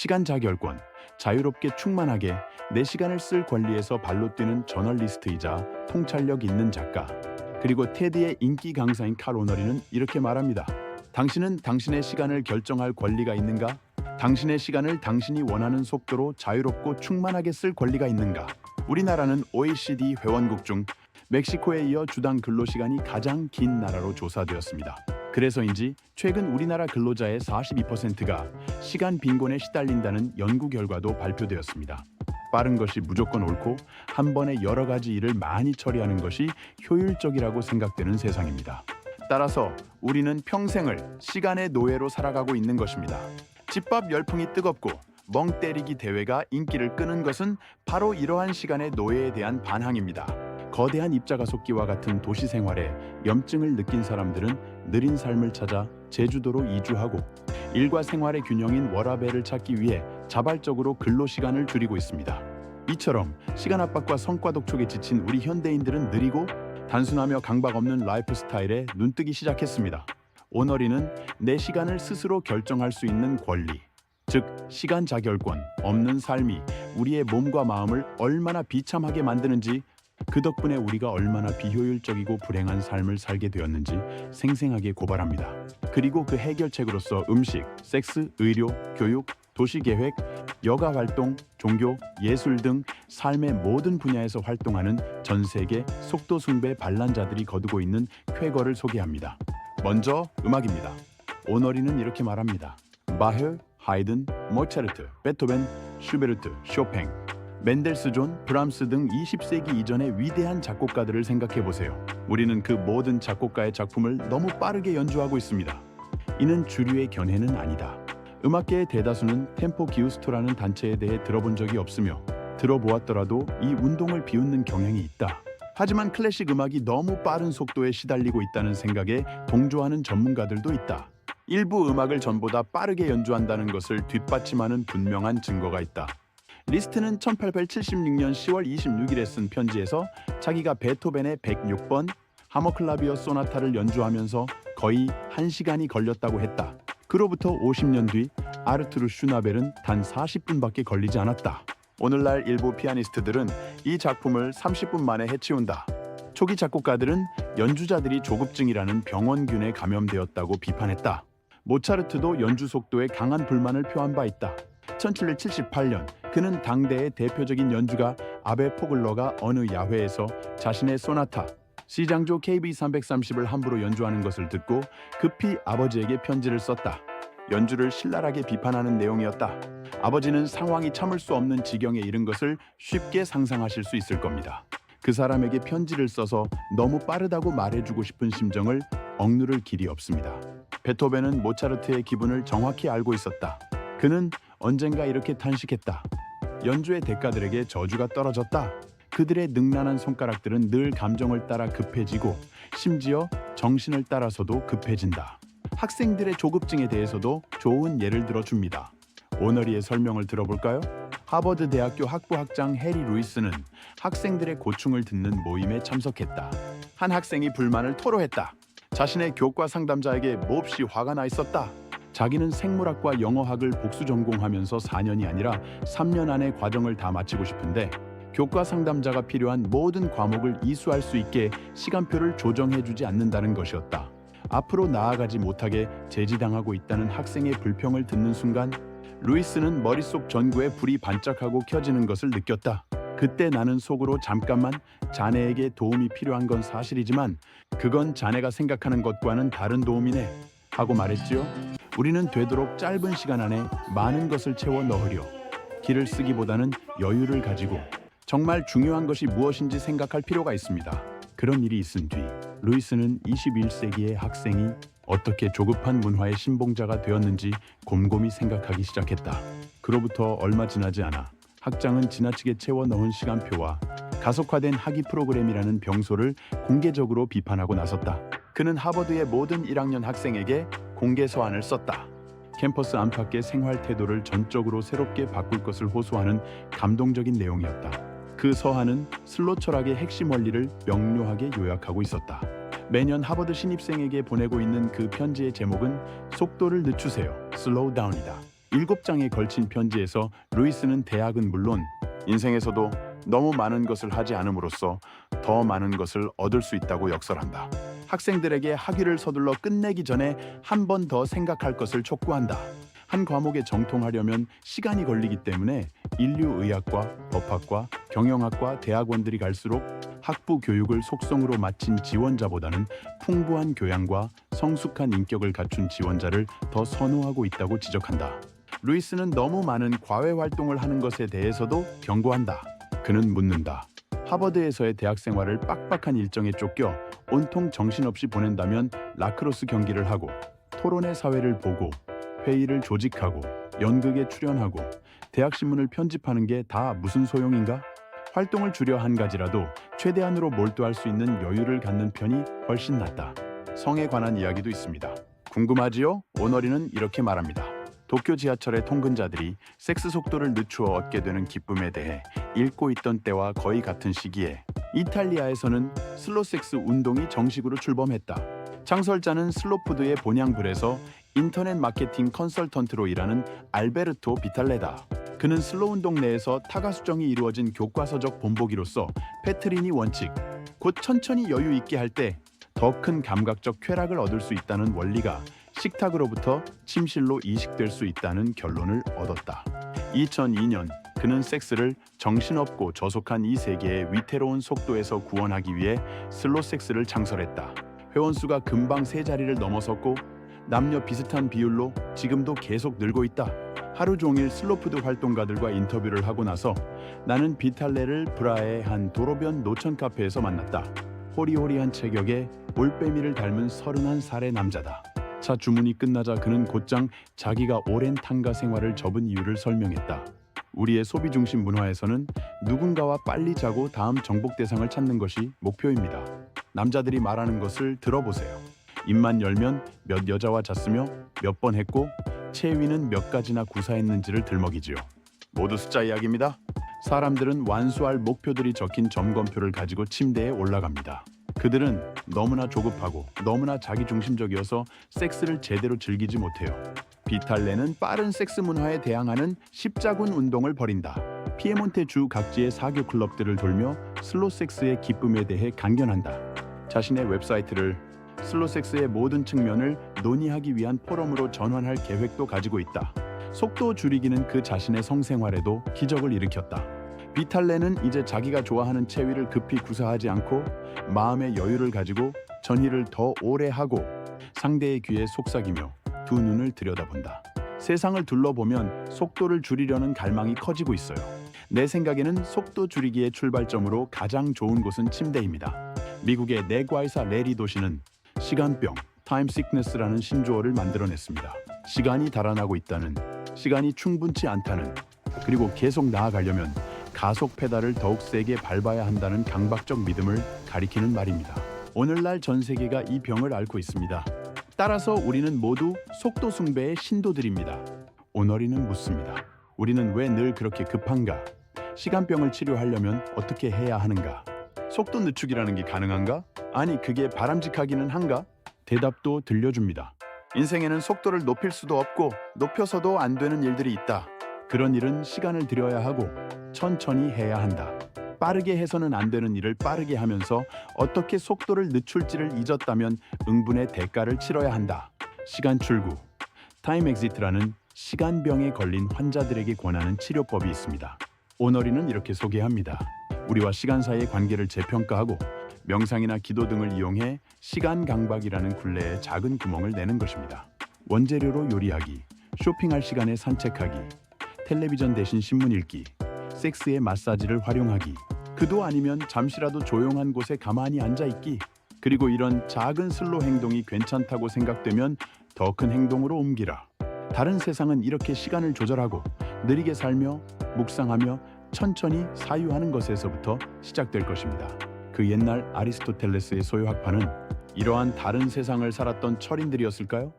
시간 자결권, 자유롭게 충만하게 내 시간을 쓸 권리에서 발로 뛰는 저널리스트이자 통찰력 있는 작가, 그리고 테드의 인기 강사인 칼 오너리는 이렇게 말합니다. 당신은 당신의 시간을 결정할 권리가 있는가? 당신의 시간을 당신이 원하는 속도로 자유롭고 충만하게 쓸 권리가 있는가? 우리나라는 OECD 회원국 중 멕시코에 이어 주당 근로시간이 가장 긴 나라로 조사되었습니다. 그래서인지 최근 우리나라 근로자의 42%가 시간 빈곤에 시달린다는 연구 결과도 발표되었습니다. 빠른 것이 무조건 옳고 한 번에 여러 가지 일을 많이 처리하는 것이 효율적이라고 생각되는 세상입니다. 따라서 우리는 평생을 시간의 노예로 살아가고 있는 것입니다. 집밥 열풍이 뜨겁고 멍 때리기 대회가 인기를 끄는 것은 바로 이러한 시간의 노예에 대한 반항입니다. 거대한 입자가속기와 같은 도시 생활에 염증을 느낀 사람들은 느린 삶을 찾아 제주도로 이주하고 일과 생활의 균형인 워라밸을 찾기 위해 자발적으로 근로시간을 줄이고 있습니다. 이처럼 시간 압박과 성과 독촉에 지친 우리 현대인들은 느리고 단순하며 강박 없는 라이프 스타일에 눈뜨기 시작했습니다. 오너리는 내 시간을 스스로 결정할 수 있는 권리, 즉 시간 자결권 없는 삶이 우리의 몸과 마음을 얼마나 비참하게 만드는지, 그 덕분에 우리가 얼마나 비효율적이고 불행한 삶을 살게 되었는지 생생하게 고발합니다. 그리고 그 해결책으로서 음식, 섹스, 의료, 교육, 도시계획, 여가활동, 종교, 예술 등 삶의 모든 분야에서 활동하는 전 세계 속도숭배 반란자들이 거두고 있는 쾌거를 소개합니다. 먼저 음악입니다. 오너리는 이렇게 말합니다. 바흐, 하이든, 모차르트, 베토벤, 슈베르트, 쇼팽, 멘델스존, 브람스 등 20세기 이전의 위대한 작곡가들을 생각해보세요. 우리는 그 모든 작곡가의 작품을 너무 빠르게 연주하고 있습니다. 이는 주류의 견해는 아니다. 음악계의 대다수는 템포 기우스토라는 단체에 대해 들어본 적이 없으며 들어보았더라도 이 운동을 비웃는 경향이 있다. 하지만 클래식 음악이 너무 빠른 속도에 시달리고 있다는 생각에 동조하는 전문가들도 있다. 일부 음악을 전보다 빠르게 연주한다는 것을 뒷받침하는 분명한 증거가 있다. 리스트는 1876년 10월 26일에 쓴 편지에서 자기가 베토벤의 106번 하머클라비어 소나타를 연주하면서 거의 1시간이 걸렸다고 했다. 그로부터 50년 뒤 아르투르 슈나벨은 단 40분밖에 걸리지 않았다. 오늘날 일부 피아니스트들은 이 작품을 30분 만에 해치운다. 초기 작곡가들은 연주자들이 조급증이라는 병원균에 감염되었다고 비판했다. 모차르트도 연주 속도에 강한 불만을 표한 바 있다. 1778년 그는 당대의 대표적인 연주가 아베 포글러가 어느 야회에서 자신의 소나타 C장조 KB 330을 함부로 연주하는 것을 듣고 급히 아버지에게 편지를 썼다. 연주를 신랄하게 비판하는 내용이었다. 아버지는 상황이 참을 수 없는 지경에 이른 것을 쉽게 상상하실 수 있을 겁니다. 그 사람에게 편지를 써서 너무 빠르다고 말해주고 싶은 심정을 억누를 길이 없습니다. 베토벤은 모차르트의 기분을 정확히 알고 있었다. 그는 언젠가 이렇게 탄식했다. 연주의 대가들에게 저주가 떨어졌다. 그들의 능란한 손가락들은 늘 감정을 따라 급해지고 심지어 정신을 따라서도 급해진다. 학생들의 조급증에 대해서도 좋은 예를 들어줍니다. 오너리의 설명을 들어볼까요? 하버드 대학교 학부학장 해리 루이스는 학생들의 고충을 듣는 모임에 참석했다. 한 학생이 불만을 토로했다. 자신의 교과 상담자에게 몹시 화가 나 있었다. 자기는 생물학과 영어학을 복수 전공하면서 4년이 아니라 3년 안에 과정을 다 마치고 싶은데 교과 상담자가 필요한 모든 과목을 이수할 수 있게 시간표를 조정해주지 않는다는 것이었다. 앞으로 나아가지 못하게 제지당하고 있다는 학생의 불평을 듣는 순간 루이스는 머릿속 전구에 불이 반짝하고 켜지는 것을 느꼈다. 그때 나는 속으로 잠깐만 자네에게 도움이 필요한 건 사실이지만 그건 자네가 생각하는 것과는 다른 도움이네 하고 말했지요. 우리는 되도록 짧은 시간 안에 많은 것을 채워 넣으려 길을 쓰기보다는 여유를 가지고 정말 중요한 것이 무엇인지 생각할 필요가 있습니다. 그런 일이 있은 뒤 루이스는 21세기의 학생이 어떻게 조급한 문화의 신봉자가 되었는지 곰곰이 생각하기 시작했다. 그로부터 얼마 지나지 않아 학장은 지나치게 채워 넣은 시간표와 가속화된 학위 프로그램이라는 병소를 공개적으로 비판하고 나섰다. 그는 하버드의 모든 1학년 학생에게 공개 서한을 썼다. 캠퍼스 안팎의 생활 태도를 전적으로 새롭게 바꿀 것을 호소하는 감동적인 내용이었다. 그 서한은 슬롯 철학의 핵심 원리를 명료하게 요약하고 있었다. 매년 하버드 신입생에게 보내고 있는 그 편지의 제목은 속도를 늦추세요. 슬로우 다운이다. 7장에 걸친 편지에서 루이스는 대학은 물론 인생에서도 너무 많은 것을 하지 않음으로써 더 많은 것을 얻을 수 있다고 역설한다. 학생들에게 학위를 서둘러 끝내기 전에 한 번 더 생각할 것을 촉구한다. 한 과목에 정통하려면 시간이 걸리기 때문에 인류의학과, 법학과, 경영학과 대학원들이 갈수록 학부 교육을 속성으로 마친 지원자보다는 풍부한 교양과 성숙한 인격을 갖춘 지원자를 더 선호하고 있다고 지적한다. 루이스는 너무 많은 과외 활동을 하는 것에 대해서도 경고한다. 그는 묻는다. 하버드에서의 대학 생활을 빡빡한 일정에 쫓겨 온통 정신없이 보낸다면 라크로스 경기를 하고 토론회 사회를 보고 회의를 조직하고 연극에 출연하고 대학신문을 편집하는 게 다 무슨 소용인가? 활동을 줄여 한 가지라도 최대한으로 몰두할 수 있는 여유를 갖는 편이 훨씬 낫다. 성에 관한 이야기도 있습니다. 궁금하지요? 오너리는 이렇게 말합니다. 도쿄 지하철의 통근자들이 섹스 속도를 늦추어 얻게 되는 기쁨에 대해 읽고 있던 때와 거의 같은 시기에 이탈리아에서는 슬로섹스 운동이 정식으로 출범했다. 창설자는 슬로푸드의 본향불에서 인터넷 마케팅 컨설턴트로 일하는 알베르토 비탈레다. 그는 슬로 운동 내에서 타가 수정이 이루어진 교과서적 본보기로서 페트리니 원칙, 곧 천천히 여유 있게 할 때 더 큰 감각적 쾌락을 얻을 수 있다는 원리가 식탁으로부터 침실로 이식될 수 있다는 결론을 얻었다. 2002년 그는 섹스를 정신없고 저속한 이 세계의 위태로운 속도에서 구원하기 위해 슬로 섹스를 창설했다. 회원수가 금방 세 자리를 넘어섰고 남녀 비슷한 비율로 지금도 계속 늘고 있다. 하루 종일 슬로푸드 활동가들과 인터뷰를 하고 나서 나는 비탈레를 브라의 한 도로변 노천 카페에서 만났다. 호리호리한 체격에 올빼미를 닮은 31살의 남자다. 차 주문이 끝나자 그는 곧장 자기가 오랜 탕가 생활을 접은 이유를 설명했다. 우리의 소비 중심 문화에서는 누군가와 빨리 자고 다음 정복 대상을 찾는 것이 목표입니다. 남자들이 말하는 것을 들어보세요. 입만 열면 몇 여자와 잤으며 몇 번 했고 체위는 몇 가지나 구사했는지를 들먹이지요. 모두 숫자 이야기입니다. 사람들은 완수할 목표들이 적힌 점검표를 가지고 침대에 올라갑니다. 그들은 너무나 조급하고 너무나 자기중심적이어서 섹스를 제대로 즐기지 못해요. 비탈레는 빠른 섹스 문화에 대항하는 십자군 운동을 벌인다. 피에몬테 주 각지의 사교 클럽들을 돌며 슬로 섹스의 기쁨에 대해 강연한다. 자신의 웹사이트를 슬로 섹스의 모든 측면을 논의하기 위한 포럼으로 전환할 계획도 가지고 있다. 속도 줄이기는 그 자신의 성생활에도 기적을 일으켰다. 비탈레는 이제 자기가 좋아하는 체위를 급히 구사하지 않고 마음의 여유를 가지고 전의를 더 오래 하고 상대의 귀에 속삭이며 두 눈을 들여다본다. 세상을 둘러보면 속도를 줄이려는 갈망이 커지고 있어요. 내 생각에는 속도 줄이기의 출발점으로 가장 좋은 곳은 침대입니다. 미국의 내과의사 레리 도시는 시간병, 타임 시크네스라는 신조어를 만들어냈습니다. 시간이 달아나고 있다는, 시간이 충분치 않다는, 그리고 계속 나아가려면 가속 페달을 더욱 세게 밟아야 한다는 강박적 믿음을 가리키는 말입니다. 오늘날 전 세계가 이 병을 앓고 있습니다. 따라서 우리는 모두 속도 숭배의 신도들입니다. 오너리는 묻습니다. 우리는 왜 늘 그렇게 급한가? 시간병을 치료하려면 어떻게 해야 하는가? 속도 늦추기라는 게 가능한가? 아니, 그게 바람직하기는 한가? 대답도 들려줍니다. 인생에는 속도를 높일 수도 없고 높여서도 안 되는 일들이 있다. 그런 일은 시간을 들여야 하고 천천히 해야 한다. 빠르게 해서는 안 되는 일을 빠르게 하면서 어떻게 속도를 늦출지를 잊었다면 응분의 대가를 치러야 한다. 시간 출구, 타임 엑시트라는 시간병에 걸린 환자들에게 권하는 치료법이 있습니다. 오너리는 이렇게 소개합니다. 우리와 시간 사이의 관계를 재평가하고 명상이나 기도 등을 이용해 시간 강박이라는 굴레에 작은 구멍을 내는 것입니다. 원재료로 요리하기, 쇼핑할 시간에 산책하기, 텔레비전 대신 신문 읽기, 섹스의 마사지를 활용하기, 그도 아니면 잠시라도 조용한 곳에 가만히 앉아있기, 그리고 이런 작은 슬로 행동이 괜찮다고 생각되면 더 큰 행동으로 옮기라. 다른 세상은 이렇게 시간을 조절하고 느리게 살며 묵상하며 천천히 사유하는 것에서부터 시작될 것입니다. 그 옛날 아리스토텔레스의 소유학파는 이러한 다른 세상을 살았던 철인들이었을까요?